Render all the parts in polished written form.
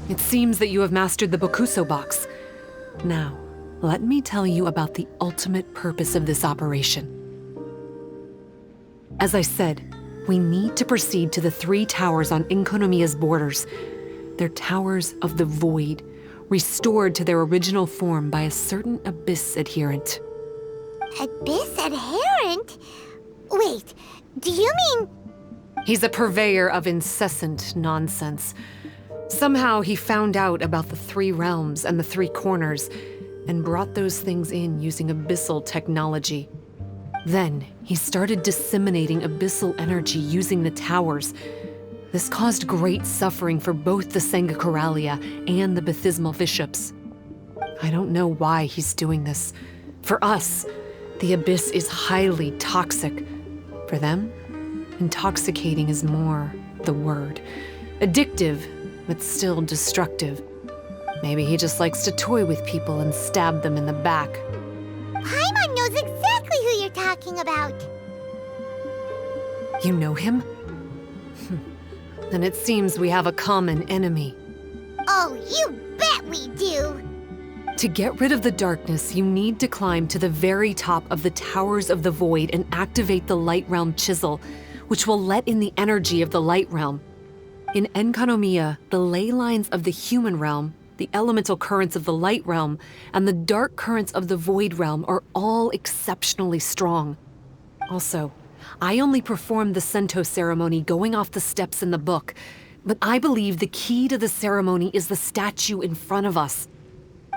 It seems that you have mastered the Bokuso Box. Now, let me tell you about the ultimate purpose of this operation. As I said, we need to proceed to the 3 towers on Enkanomiya's borders. They're towers of the void, restored to their original form by a certain Abyss adherent. Abyss adherent? Wait, do you mean... He's a purveyor of incessant nonsense. Somehow he found out about the 3 realms and the 3 corners, and brought those things in using abyssal technology. Then, he started disseminating abyssal energy using the towers. This caused great suffering for both the Sangakaralia and the Bathysmal Vishaps. I don't know why he's doing this. For us, the Abyss is highly toxic. For them, intoxicating is more the word. Addictive, but still destructive. Maybe he just likes to toy with people and stab them in the back. Paimon knows exactly who you're talking about. You know him? Then it seems we have a common enemy. Oh, you bet we do! To get rid of the darkness, you need to climb to the very top of the Towers of the Void and activate the Light Realm Chisel, which will let in the energy of the Light Realm. In Enkanomiya, the ley lines of the human realm, the elemental currents of the Light Realm, and the dark currents of the Void Realm are all exceptionally strong. Also, I only performed the Sento ceremony going off the steps in the book, but I believe the key to the ceremony is the statue in front of us.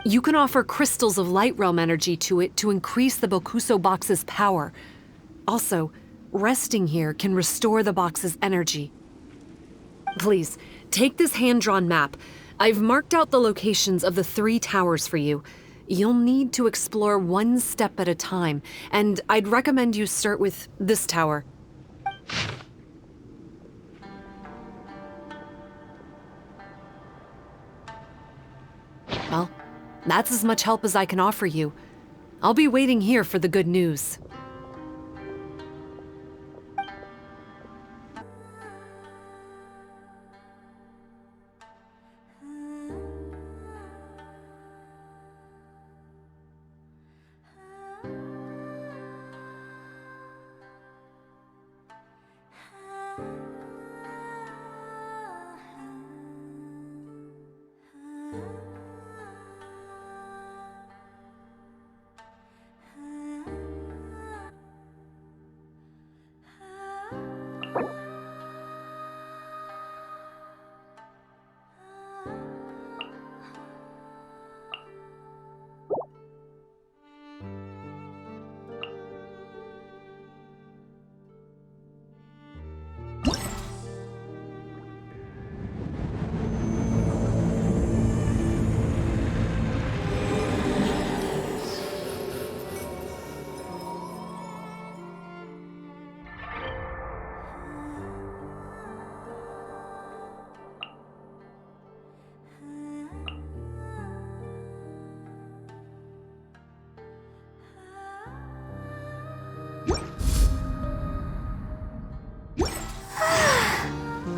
You can offer crystals of Light Realm energy to it to increase the Bokuso Box's power. Also, resting here can restore the box's energy. Please, take this hand-drawn map. I've marked out the locations of the 3 towers for you. You'll need to explore one step at a time, and I'd recommend you start with this tower. Well, that's as much help as I can offer you. I'll be waiting here for the good news.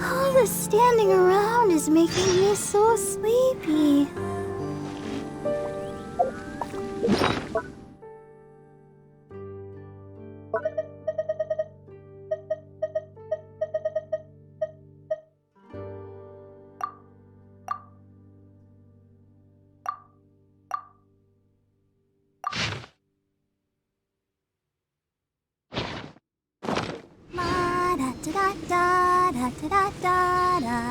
All the standing around is making me so sleepy. Da-da-da-da-da-da-da-da.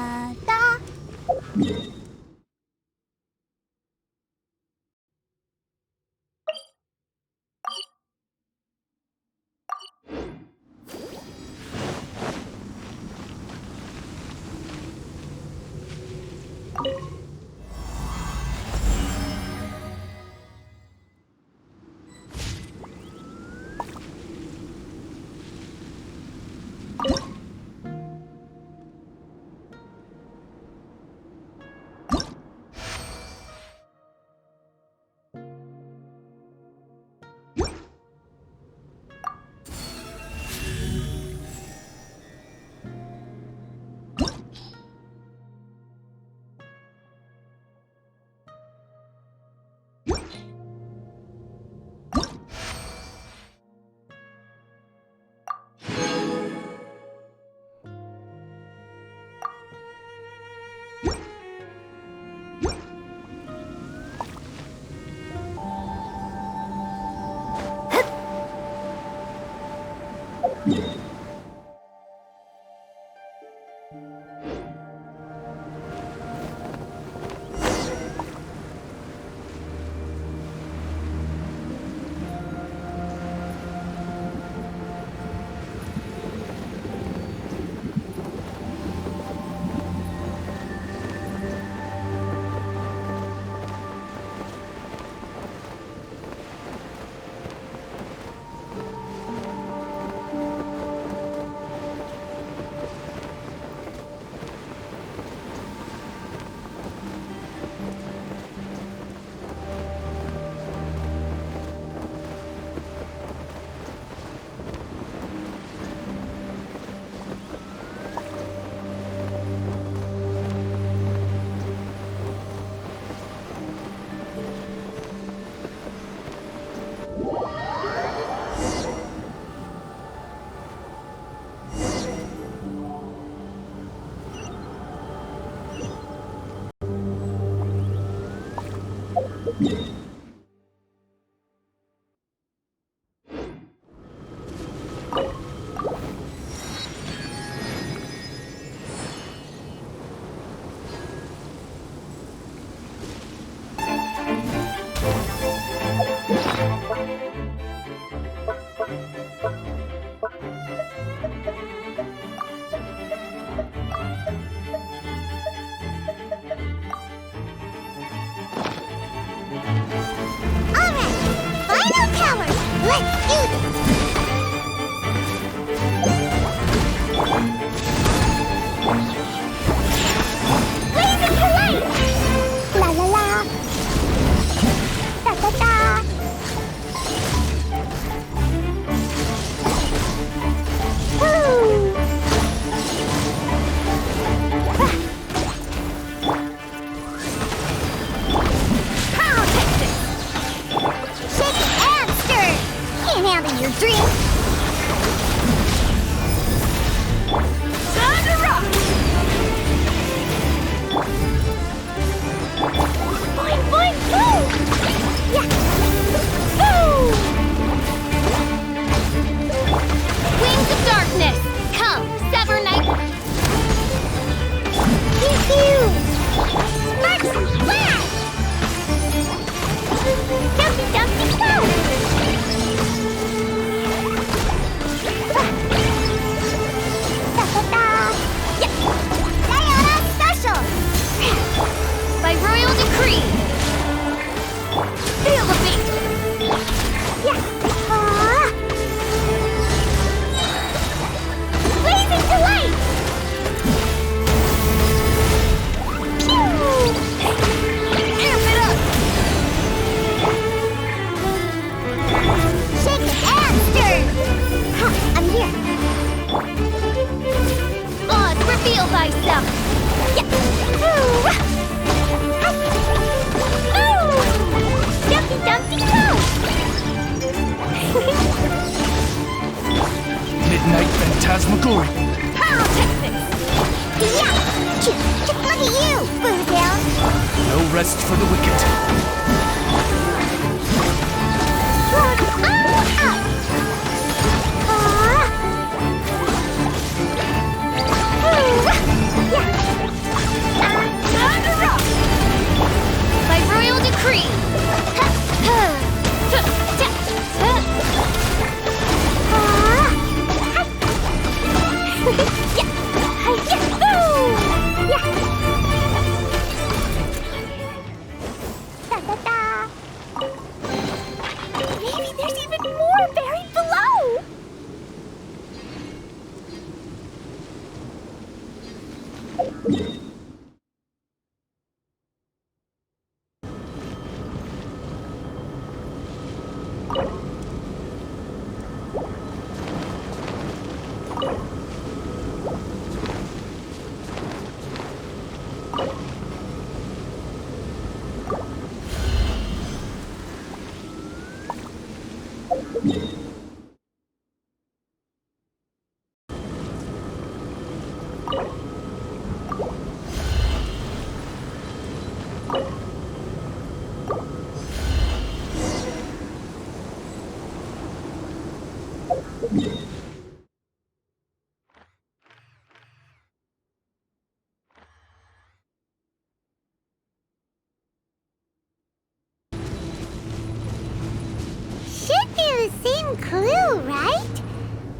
Same clue, right?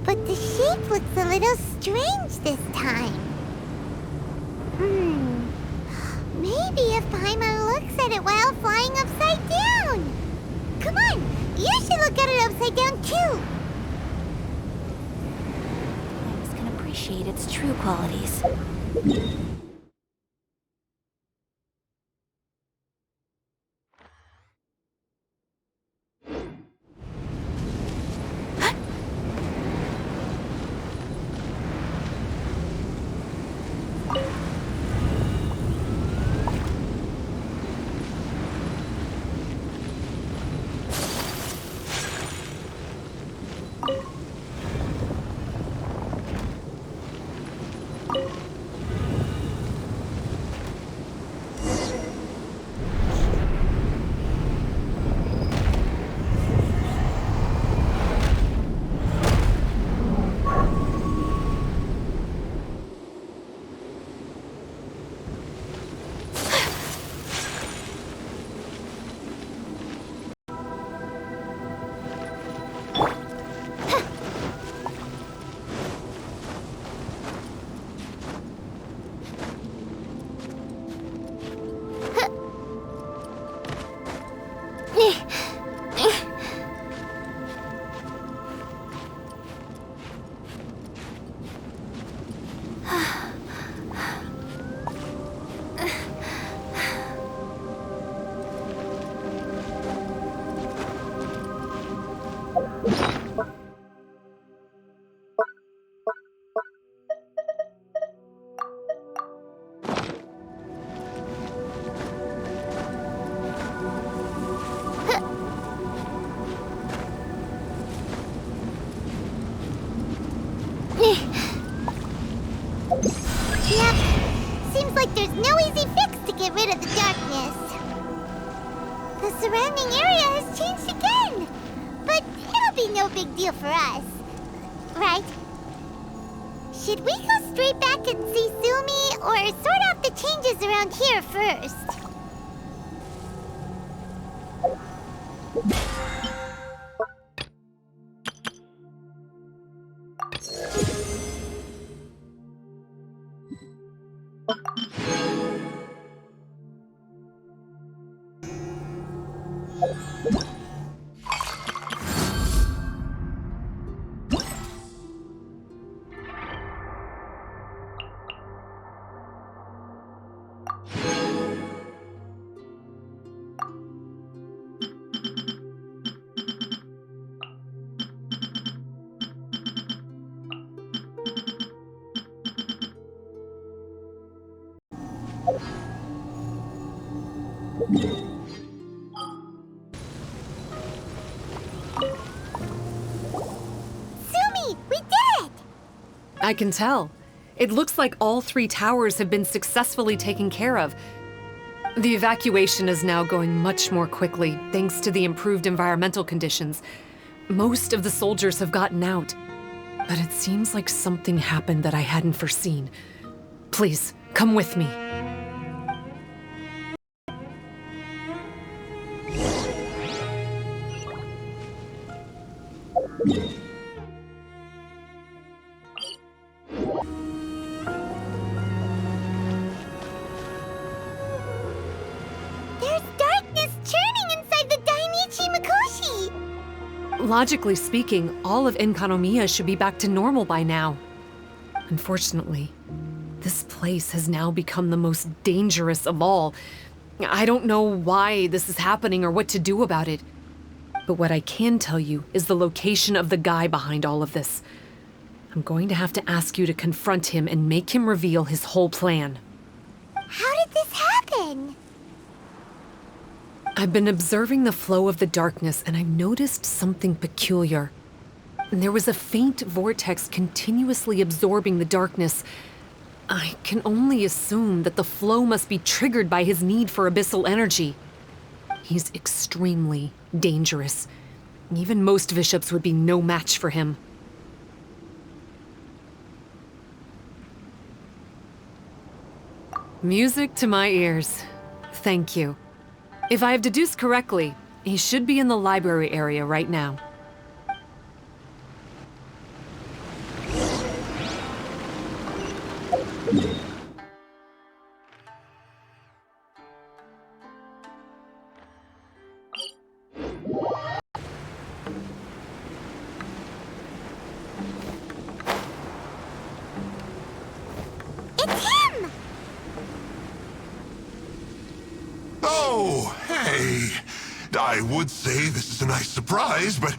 But the shape looks a little strange this time. Maybe if Paimon looks at it while flying upside down. Come on, you should look at it upside down too. Flames can appreciate its true qualities. Yep. Seems like there's no easy fix to get rid of the darkness. The surrounding area has changed again. But it'll be no big deal for us. Right? Should we go straight back and see Tsumi, or sort out the changes around here first? Tsumi, we did it! I can tell. It looks like all 3 towers have been successfully taken care of. The evacuation is now going much more quickly, thanks to the improved environmental conditions. Most of the soldiers have gotten out, but it seems like something happened that I hadn't foreseen. Please, come with me. There's darkness churning inside the Dainichi Mikoshi! Logically speaking, all of Enkanomiya should be back to normal by now. Unfortunately, this place has now become the most dangerous of all. I don't know why this is happening or what to do about it. But what I can tell you is the location of the guy behind all of this. I'm going to have to ask you to confront him and make him reveal his whole plan. How did this happen? I've been observing the flow of the darkness, and I've noticed something peculiar. There was a faint vortex continuously absorbing the darkness. I can only assume that the flow must be triggered by his need for abyssal energy. He's extremely dangerous. Even most Vishaps would be no match for him. Music to my ears. Thank you. If I have deduced correctly, he should be in the library area right now. Oh, hey. I would say this is a nice surprise, but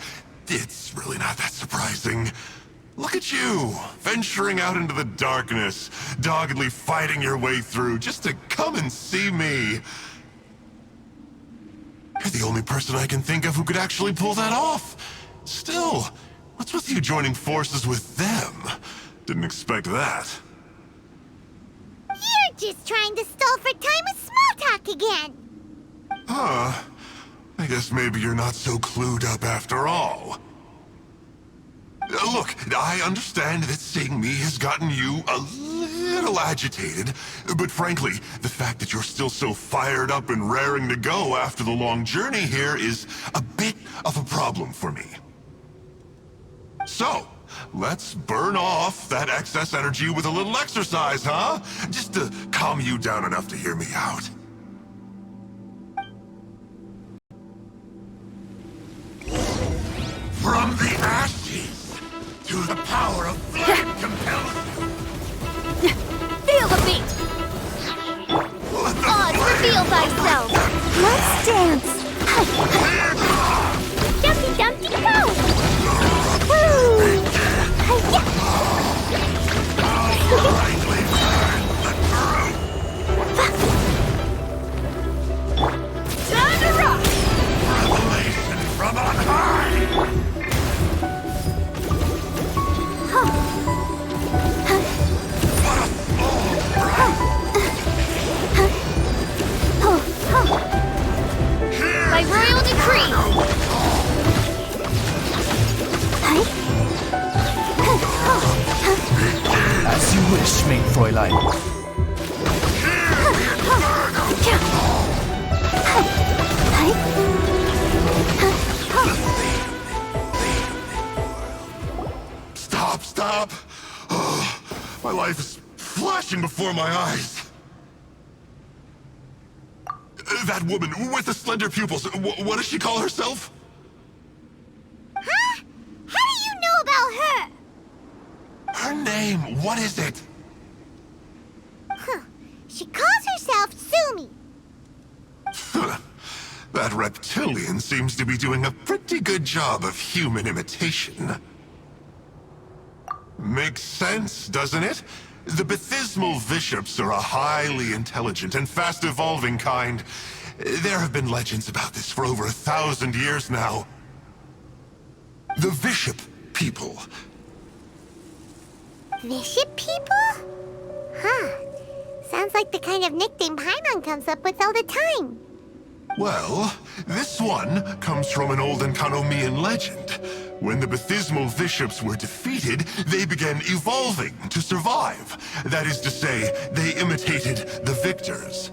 it's really not that surprising. Look at you, venturing out into the darkness, doggedly fighting your way through just to come and see me. You're the only person I can think of who could actually pull that off. Still, what's with you joining forces with them? Didn't expect that. You're just trying to stall for time with small talk again. Huh. I guess maybe you're not so clued up after all. Look, I understand that seeing me has gotten you a little agitated, but frankly, the fact that you're still so fired up and raring to go after the long journey here is a bit of a problem for me. So, let's burn off that excess energy with a little exercise, huh? Just to calm you down enough to hear me out. From the ashes to the power of flame compels you. Feel the beat! On, reveal thyself! Let's dance! Dumpty dumpty go! Woo! Finally learn the truth. Time to rock! Revelation from on high. What a small breath. By royal decree! As you wish, main Fräulein. Stop! Oh, my life is flashing before my eyes. That woman with the slender pupils, what does she call herself? Huh? How do you know about her? Her name, what is it? Huh. She calls herself Tsumi. That reptilian seems to be doing a pretty good job of human imitation. Makes sense, doesn't it? The Bathysmal Vishaps are a highly intelligent and fast-evolving kind. There have been legends about this for over 1,000 years now. The Vishap people. Vishap people? Huh. Sounds like the kind of nickname Paimon comes up with all the time. Well, this one comes from an old Enkanomiyan legend. When the Bathysmal Vishaps were defeated, they began evolving to survive. That is to say, they imitated the victors.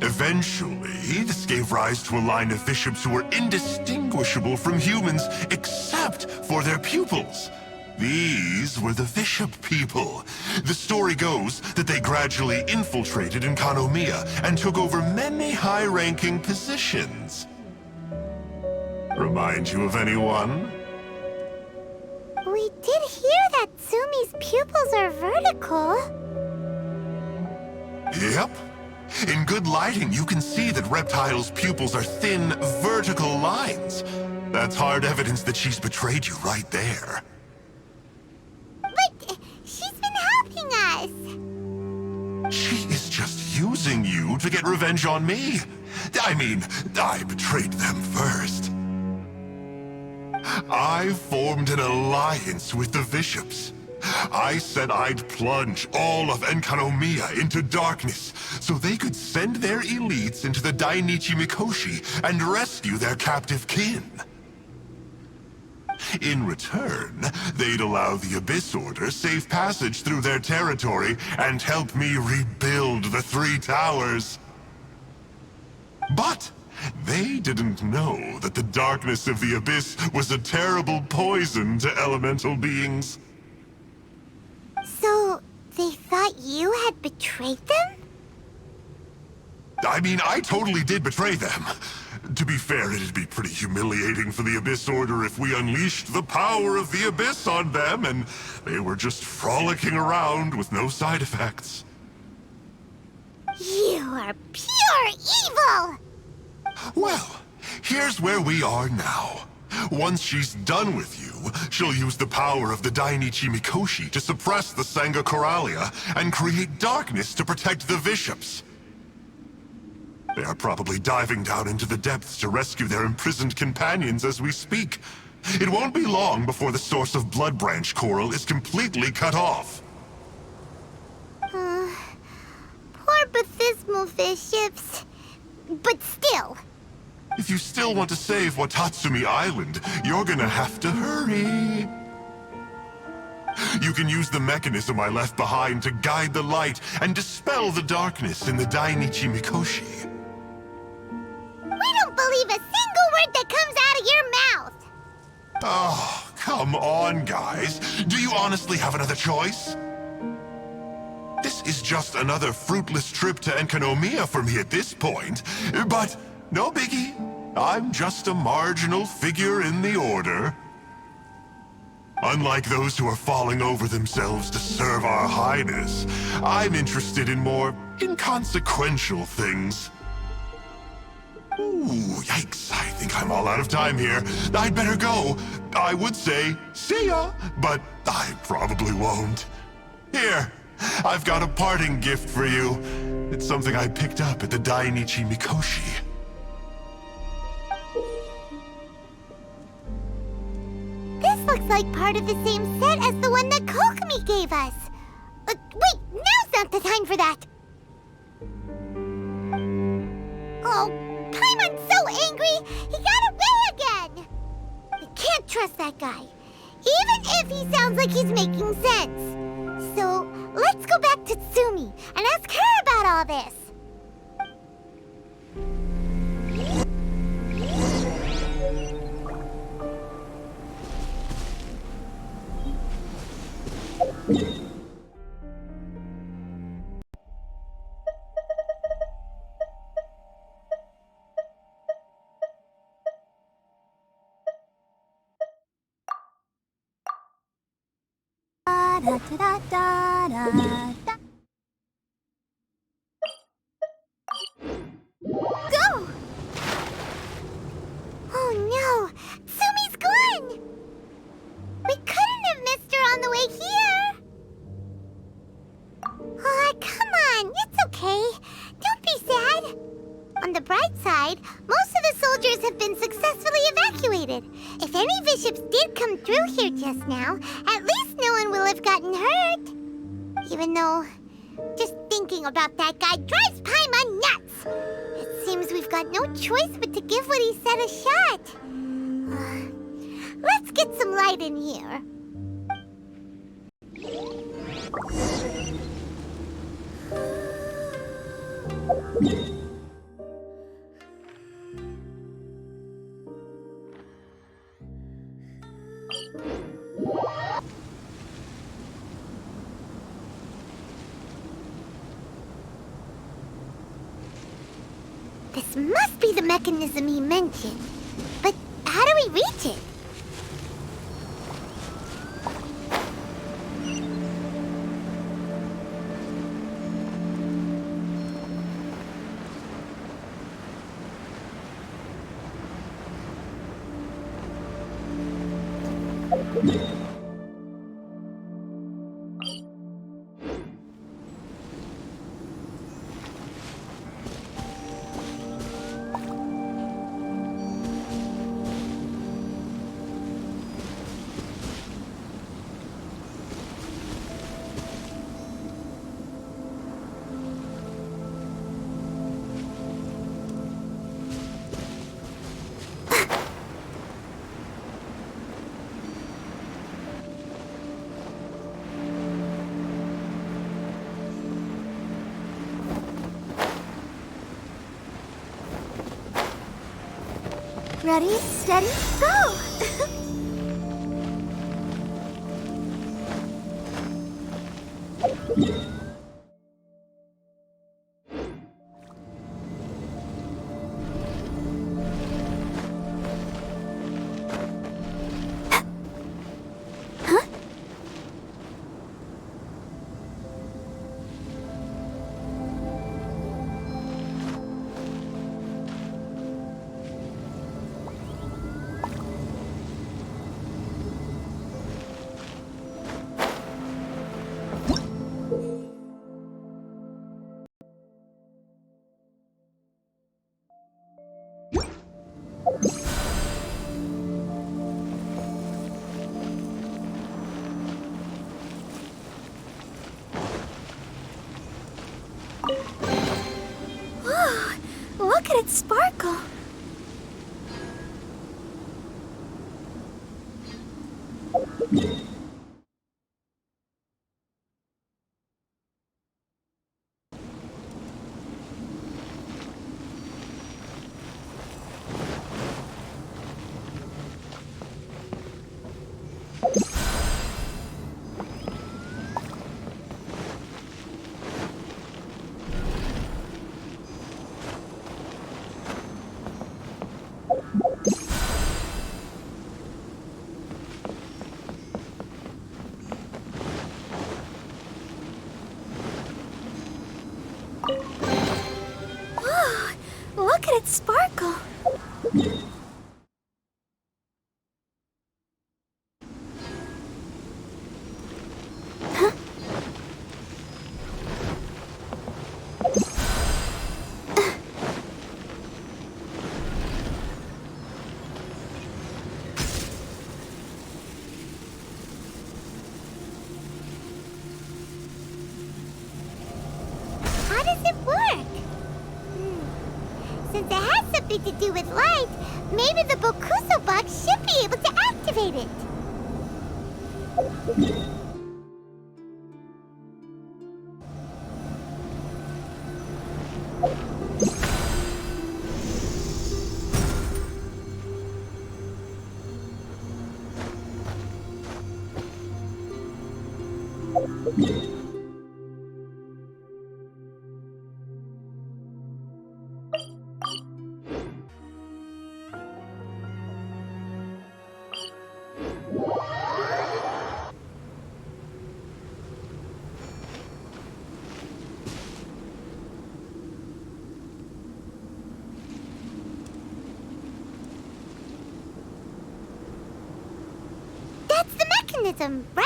Eventually, this gave rise to a line of Vishaps who were indistinguishable from humans except for their pupils. These were the Vishap people. The story goes that they gradually infiltrated Enkanomiya and took over many high-ranking positions. Remind you of anyone? We did hear that Tsumi's pupils are vertical. Yep. In good lighting, you can see that Reptile's pupils are thin, vertical lines. That's hard evidence that she's betrayed you right there. But she's been helping us. She is just using you to get revenge on me. I mean, I betrayed them first. I formed an alliance with the Vishaps. I said I'd plunge all of Enkanomiya into darkness so they could send their elites into the Dainichi Mikoshi and rescue their captive kin. In return, they'd allow the Abyss Order safe passage through their territory and help me rebuild the Three Towers. But they didn't know that the darkness of the Abyss was a terrible poison to elemental beings. So, they thought you had betrayed them? I mean, I totally did betray them. To be fair, it'd be pretty humiliating for the Abyss Order if we unleashed the power of the Abyss on them and they were just frolicking around with no side effects. You... You are pure evil! Well, here's where we are now. Once she's done with you, she'll use the power of the Dainichi Mikoshi to suppress the Sangha Coralia and create darkness to protect the Vishaps. They are probably diving down into the depths to rescue their imprisoned companions as we speak. It won't be long before the source of Blood Branch Coral is completely cut off. Poor Bathysmal Vishaps. But still. If you still want to save Watatsumi Island, you're gonna have to hurry. You can use the mechanism I left behind to guide the light and dispel the darkness in the Dainichi Mikoshi. We don't believe a single word that comes out of your mouth! Oh, come on, guys. Do you honestly have another choice? This is just another fruitless trip to Enkanomiya for me at this point, but no biggie. I'm just a marginal figure in the order. Unlike those who are falling over themselves to serve our highness, I'm interested in more inconsequential things. Ooh, yikes. I think I'm all out of time here. I'd better go. I would say, see ya, but I probably won't. Here, I've got a parting gift for you. It's something I picked up at the Dainichi Mikoshi. This looks like part of the same set as the one that Kokomi gave us. Wait, now's not the time for that. Oh, Paimon's so angry, he got away again. I can't trust that guy, even if he sounds like he's making sense. So, let's go back to Tsumi and ask her about all this. Go! Oh no! Tsumi's gone! We couldn't have missed her on the way here! Oh, come on, it's okay. Don't be sad. On the bright side, most of the soldiers have been successfully evacuated. If any Vishaps did come through here just now, at least no one will have gotten hurt. Even though, just thinking about that guy drives Paimon nuts. It seems we've got no choice but to give what he said a shot. Let's get some light in here. This must be the mechanism he mentioned. But how do we reach it? Ready, steady, go! Look at it sparkle. Whoa, look at it sparkle. How does it work? Since it has something to do with light, maybe the Bokuso Box should be able to activate it. That's the mechanism, right?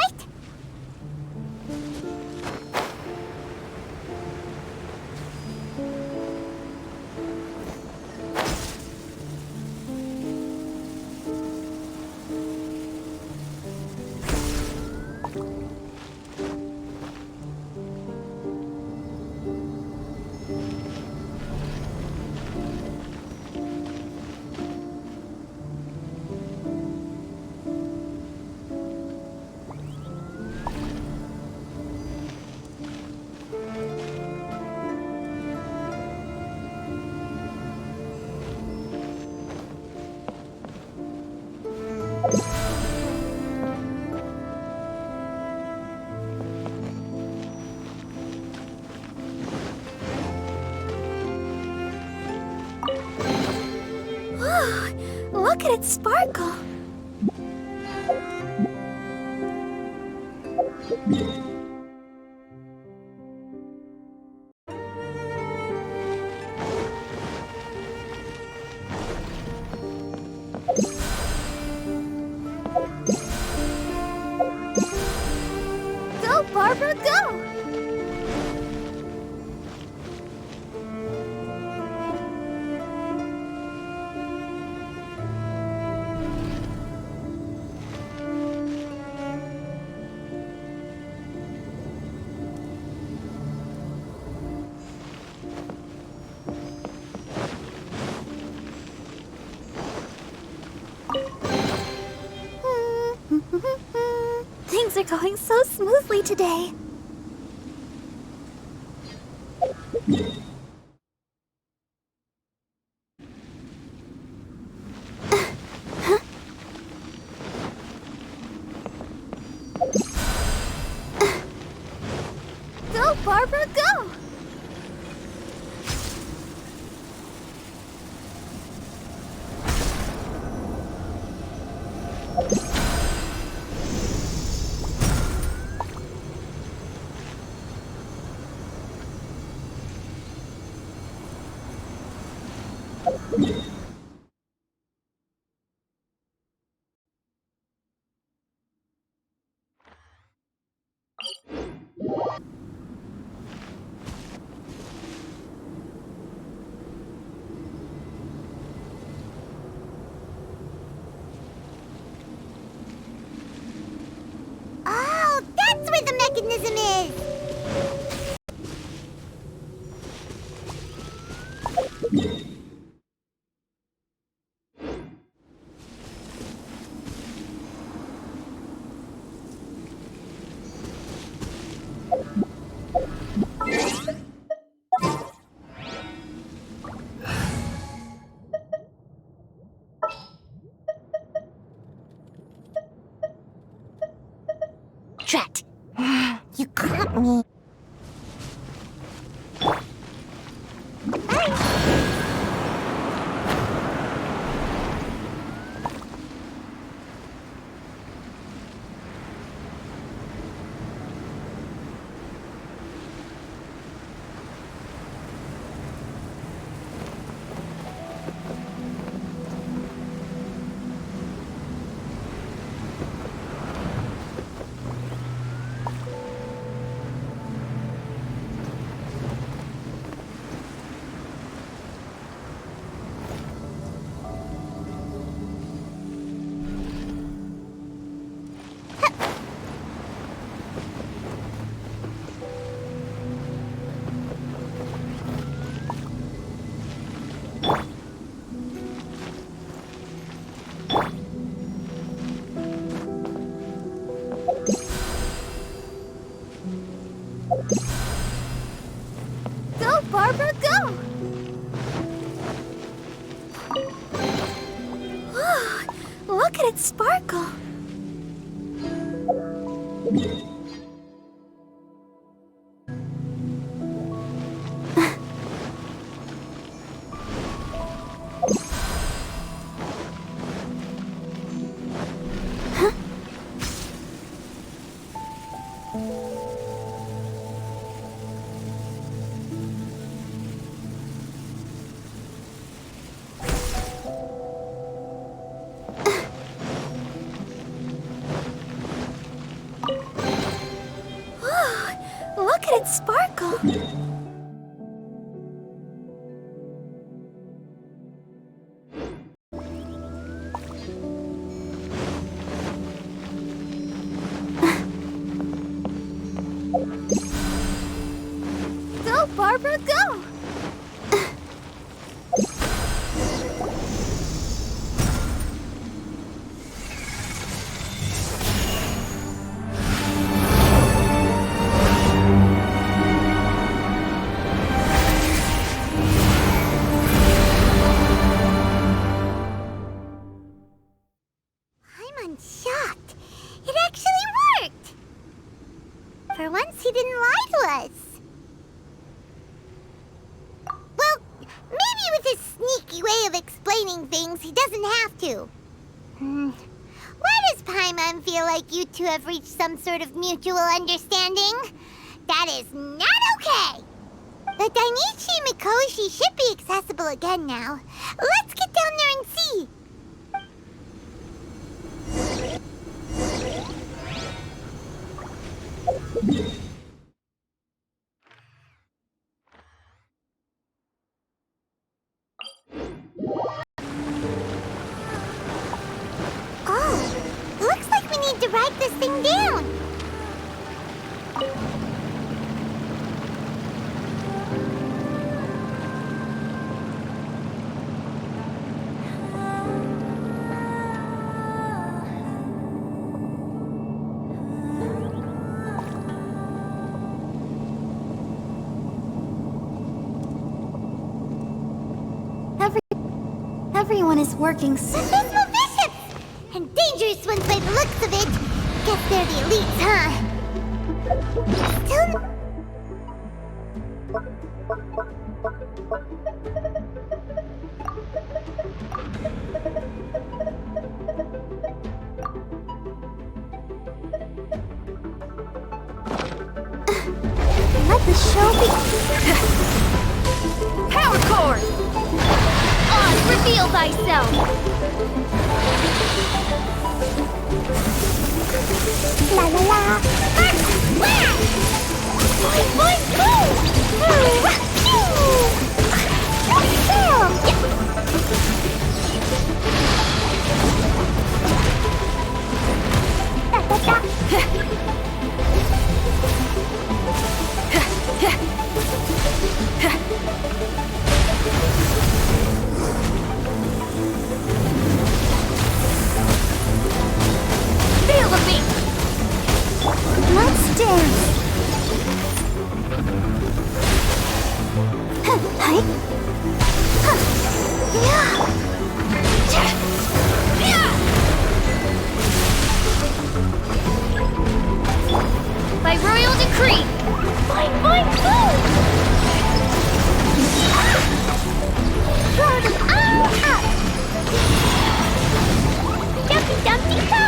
Look at it sparkle. Go, Barbara, go! Things are going so smoothly today. Go, Barbara, go! Oh, that's where the mechanism is! Drat! You caught me. Go, Barbara, go! Look at it sparkle! Look at it sparkle! Go, Barbara, go! I'm shocked. It actually worked! For once, he didn't lie to us. Well, maybe with his sneaky way of explaining things, he doesn't have to. Why does Paimon feel like you two have reached some sort of mutual understanding? That is not okay! The Dainichi Mikoshi should be accessible again now. Let's get down there and see! Oh, looks like we need to write this thing down. Everyone is working so... Bathysmal Vishaps! And dangerous ones by the looks of it. Guess they're the elites, huh? Still... Let the show be... Power core! On, reveal thyself! La la la! Wow! Boy, boy, boom! Feel the beat! Let's dance! By royal decree! Fine, food! Throw them all up! Dumpty Dumpty go!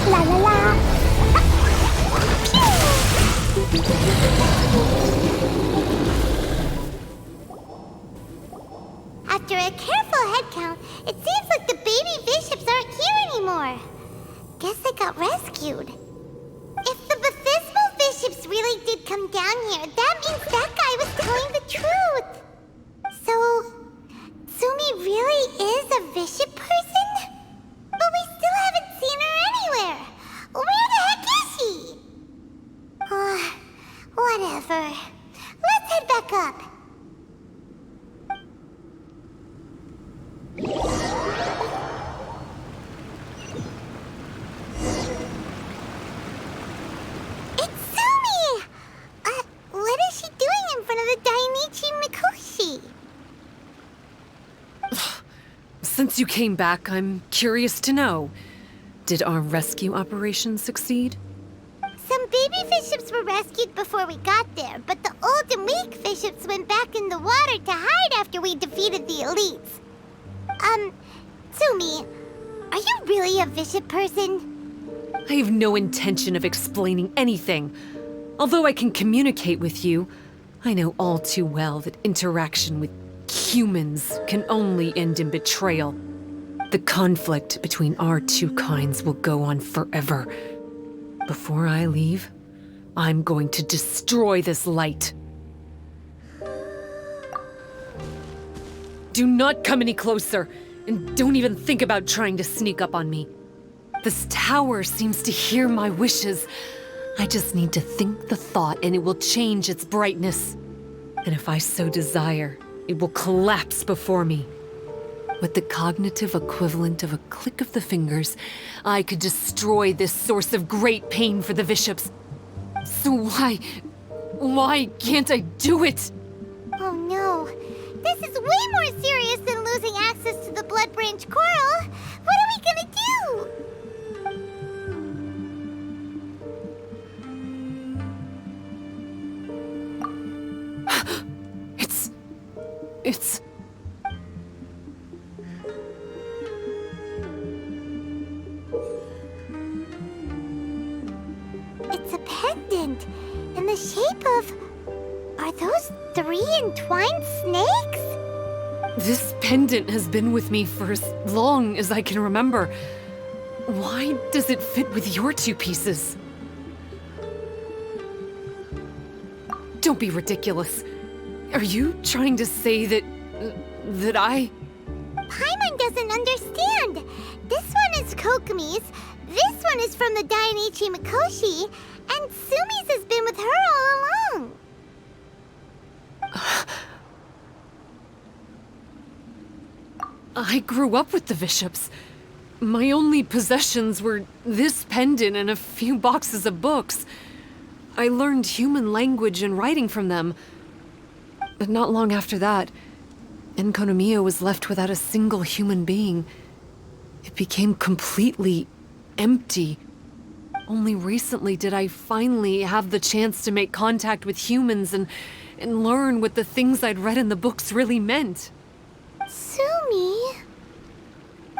La la la! After a careful head count, it seems like the baby Vishaps aren't here anymore. Guess they got rescued. If the Bathysmal Vishaps really did come down here, that means that guy was telling the truth. So, Tsumi really is a Vishap person? But we still haven't seen her anywhere. Where the heck is she? Whatever. Let's head back up. It's Tsumi! What is she doing in front of the Dainichi Mikoshi? Since you came back, I'm curious to know. Did our rescue operation succeed? Some baby Vishaps were rescued before we got there, but the old and weak Vishaps went back in the water to hide after we defeated the elites. Tsumi, are you really a Vishap person? I have no intention of explaining anything. Although I can communicate with you, I know all too well that interaction with humans can only end in betrayal. The conflict between our two kinds will go on forever. Before I leave, I'm going to destroy this light. Do not come any closer, and don't even think about trying to sneak up on me. This tower seems to hear my wishes. I just need to think the thought and it will change its brightness. And if I so desire, it will collapse before me. With the cognitive equivalent of a click of the fingers, I could destroy this source of great pain for the Vishaps. So why can't I do it? Oh no. This is way more serious than losing access to the Blood Branch Coral. What are we gonna do? It's... It's a pendant in the shape of... Are those 3 entwined snakes? This pendant has been with me for as long as I can remember. Why does it fit with your 2 pieces? Don't be ridiculous. Are you trying to say that I... Paimon doesn't understand. This one is Kokomi's, this one is from the Dainichi Mikoshi, and Tsumi's has been with her all along. I grew up with the Vishaps. My only possessions were this pendant and a few boxes of books. I learned human language and writing from them. But not long after that, Enkanomiya was left without a single human being. It became completely empty. Only recently did I finally have the chance to make contact with humans and learn what the things I'd read in the books really meant. Tsumi?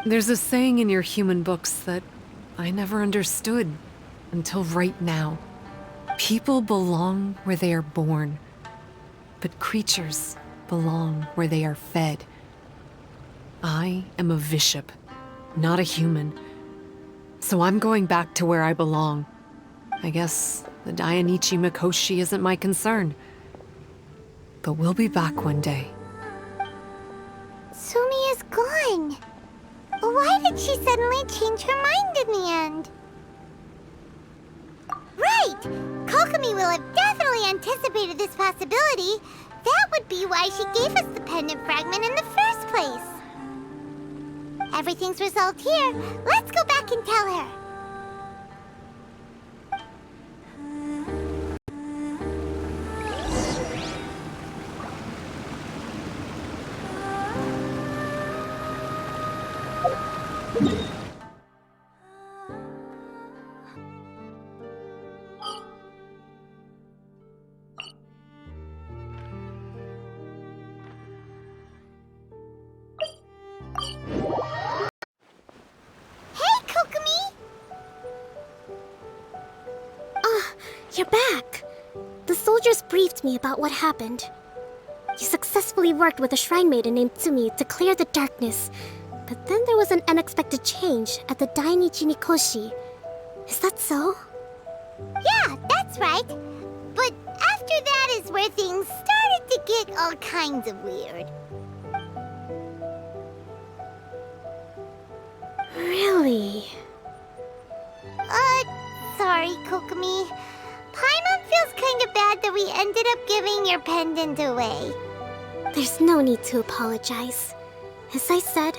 There's a saying in your human books that I never understood until right now. People belong where they are born, but creatures belong where they are fed. I am a Vishap, not a human. So I'm going back to where I belong. I guess the Dainichi Mikoshi isn't my concern. But we'll be back one day. Tsumi is gone. Why did she suddenly change her mind in the end? Right! Kokomi will have definitely anticipated this possibility. That would be why she gave us the pendant fragment in the first place. Everything's resolved here. Let's go back and tell her. You're back! The soldiers briefed me about what happened. You successfully worked with a shrine maiden named Tsumi to clear the darkness, but then there was an unexpected change at the Dainichi Mikoshi. Is that so? Yeah, that's right. But after that is where things started to get all kinds of weird. Really? Sorry, Kokomi. Paimon feels kinda bad that we ended up giving your pendant away. There's no need to apologize. As I said,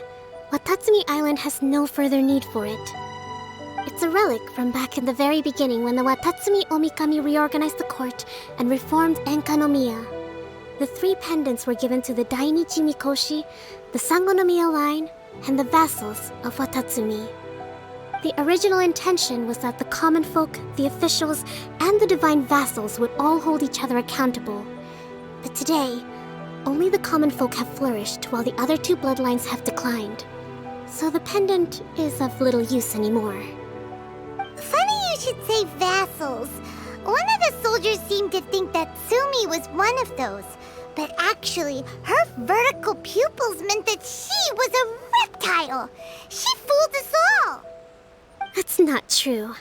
Watatsumi Island has no further need for it. It's a relic from back in the very beginning when the Watatsumi Omikami reorganized the court and reformed Enkanomiya. The 3 pendants were given to the Dainichi Mikoshi, the Sangonomiya line, and the vassals of Watatsumi. The original intention was that the common folk, the officials, and the divine vassals would all hold each other accountable. But today, only the common folk have flourished while the other 2 bloodlines have declined. So the pendant is of little use anymore. Funny you should say vassals. One of the soldiers seemed to think that Tsumi was one of those. But actually, her vertical pupils meant that she was a reptile. She fooled us all. That's not true.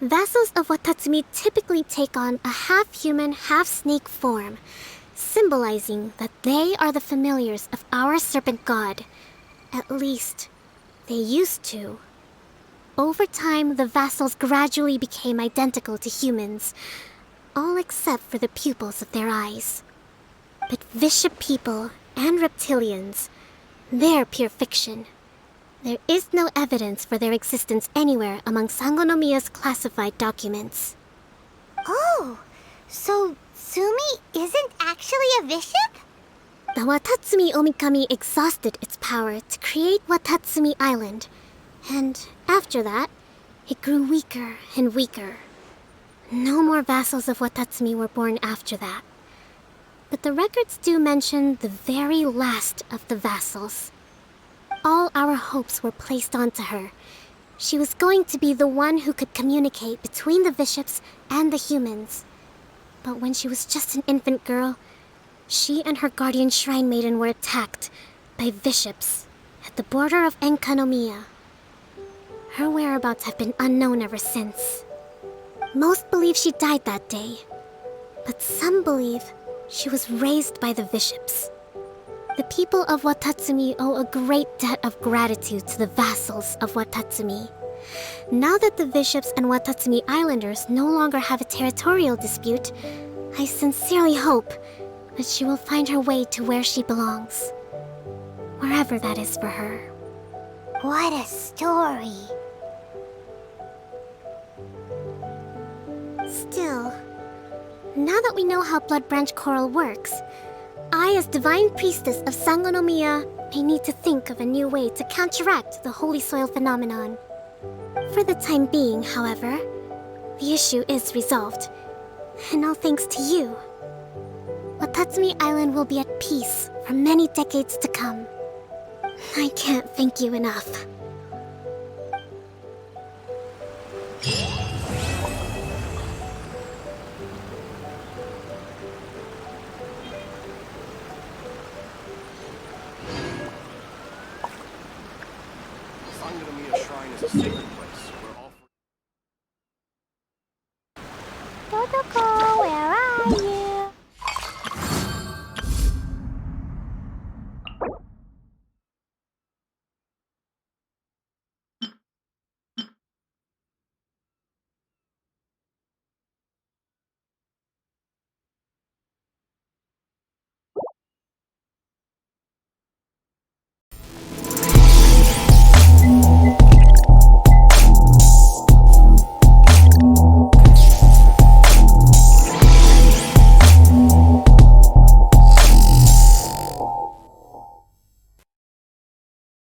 Vassals of Watatsumi typically take on a half-human, half-snake form, symbolizing that they are the familiars of our serpent god. At least, they used to. Over time, the vassals gradually became identical to humans, all except for the pupils of their eyes. But Vishap people and reptilians, they're pure fiction. There is no evidence for their existence anywhere among Sangonomiya's classified documents. Oh, so Tsumi isn't actually a Vishap? The Watatsumi Omikami exhausted its power to create Watatsumi Island, and after that, it grew weaker and weaker. No more vassals of Watatsumi were born after that. But the records do mention the very last of the vassals. All our hopes were placed onto her. She was going to be the one who could communicate between the Vishaps and the humans. But when she was just an infant girl, she and her guardian shrine maiden were attacked by Vishaps at the border of Enkanomiya. Her whereabouts have been unknown ever since. Most believe she died that day, but some believe she was raised by the Vishaps. The people of Watatsumi owe a great debt of gratitude to the vassals of Watatsumi. Now that the Vishaps and Watatsumi Islanders no longer have a territorial dispute, I sincerely hope that she will find her way to where she belongs. Wherever that is for her. What a story. Still, now that we know how Blood Branch Coral works, I, as Divine Priestess of Sangonomiya, may need to think of a new way to counteract the Holy Soil phenomenon. For the time being, however, the issue is resolved, and all thanks to you. Watatsumi Island will be at peace for many decades to come. I can't thank you enough. Sangonomiya Shrine is a sacred place.